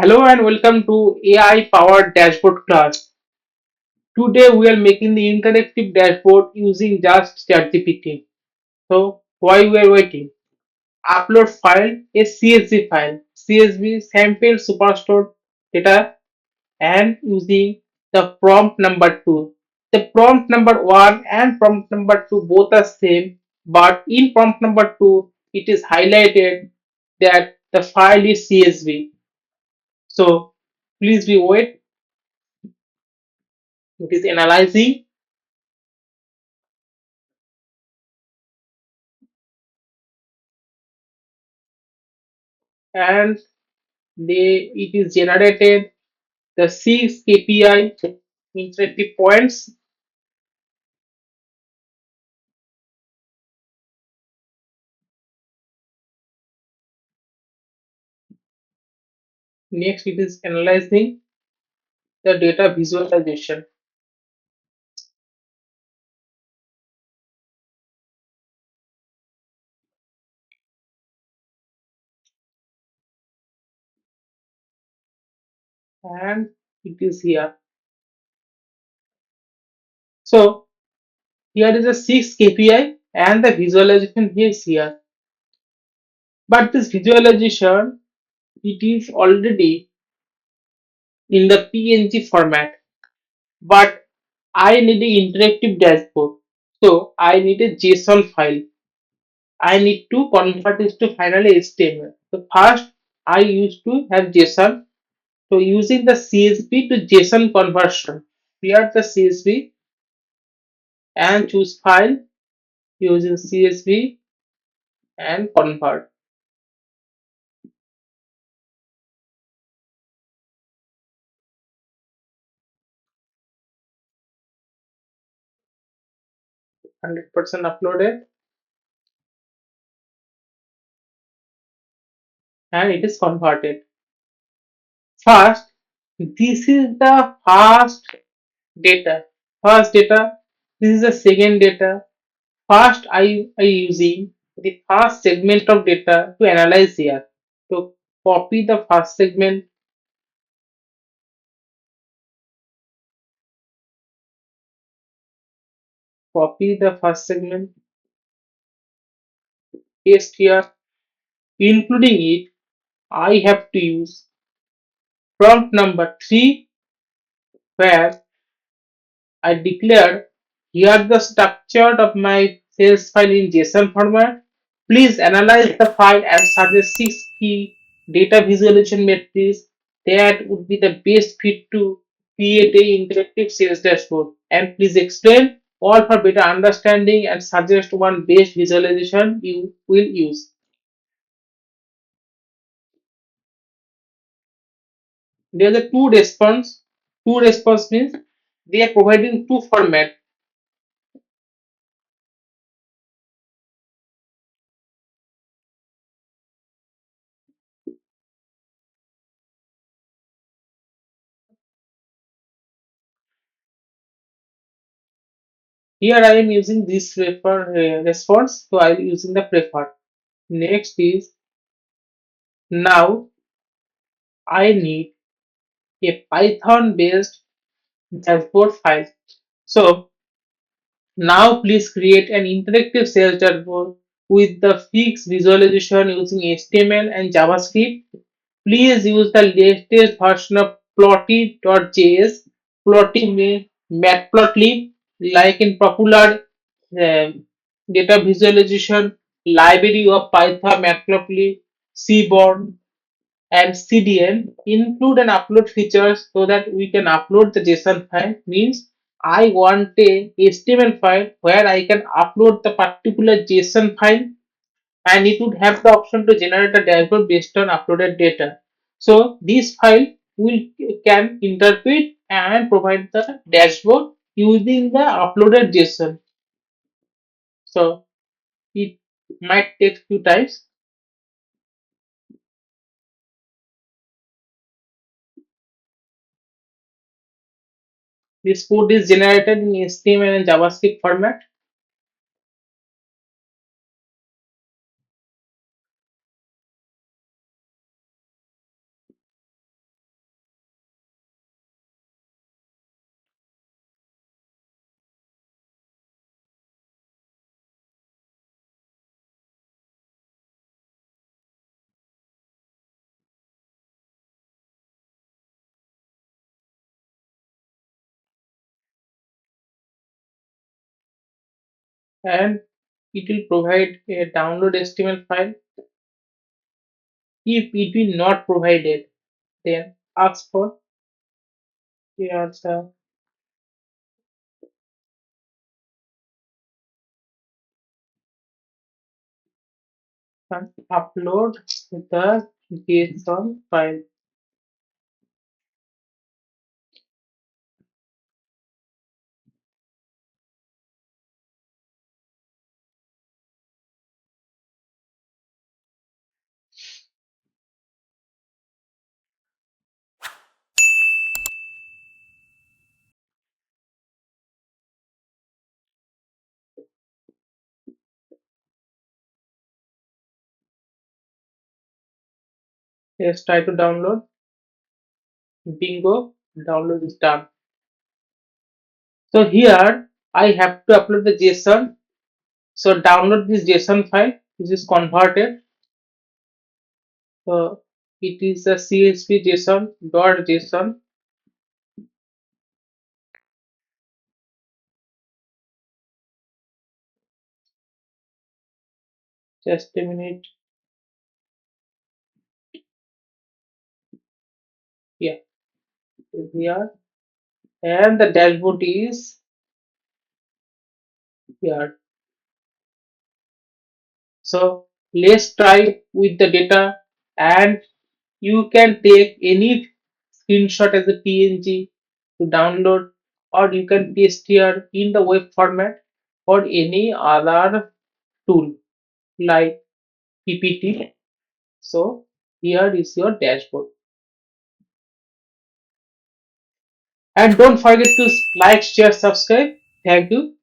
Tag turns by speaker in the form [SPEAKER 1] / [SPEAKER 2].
[SPEAKER 1] Hello and welcome to AI powered dashboard class. Today we are making the interactive dashboard using just ChatGPT. So why we are waiting? Upload file a CSV file, CSV sample superstore data and using the prompt number 2. The prompt number 1 and prompt number 2 both are same, but in prompt number 2 it is highlighted that the file is CSV. So please be wait. It is analyzing and it is generated the six KPI interactive points. Next, it is analyzing the data visualization, and it is here. So here is a six KPI and the visualization is here. But this visualization it is already in the PNG format. But I need an interactive dashboard. So I need a JSON file. I need to convert this to finally HTML. So first I used to have JSON. So using the CSV to JSON conversion, create the CSV and choose file using CSV and convert. One 100% uploaded and it is converted. First, this is the first data. First data. This is the second data. First, I using the first segment of data to analyze here. So copy the first segment, paste here. Including it, I have to use prompt number 3 where I declared here the structure of my sales file in JSON format. Please analyze the file and suggest 6 key data visualization metrics that would be the best fit to create a interactive sales dashboard. And please explain all for better understanding and suggest one best visualization you will use. There are two response. Two response means they are providing two format. Here I am using this response, so I am using the preferred. Next is now I need a Python based dashboard file. So now please create an interactive sales dashboard with the fixed visualization using HTML and JavaScript. Please use the latest version of plotty.js. Plotty means matplotlib, like in popular uh, data visualization library of Python, matplotlib, Seaborn, and CDN include an upload features so that we can upload the JSON file. Means I want a HTML file where I can upload the particular JSON file and it would have the option to generate a dashboard based on uploaded data. So this file will can interpret and provide the dashboard using the uploaded JSON. So it might take few times. This code is generated in HTML and JavaScript format. and it will provide a download HTML file. If it will not provided, then ask for here's the upload the JSON file. Let's try to download. Bingo, download is done. So here I have to upload the JSON. So download this JSON file. This is converted. So it is a CSV JSON dot JSON. Just a minute. Yeah, here. And the dashboard is here. So let's try with the data, and you can take any screenshot as a PNG to download, or you can paste here in the web format or any other tool like PPT. So here is your dashboard. And don't forget to like, share, subscribe. Thank you.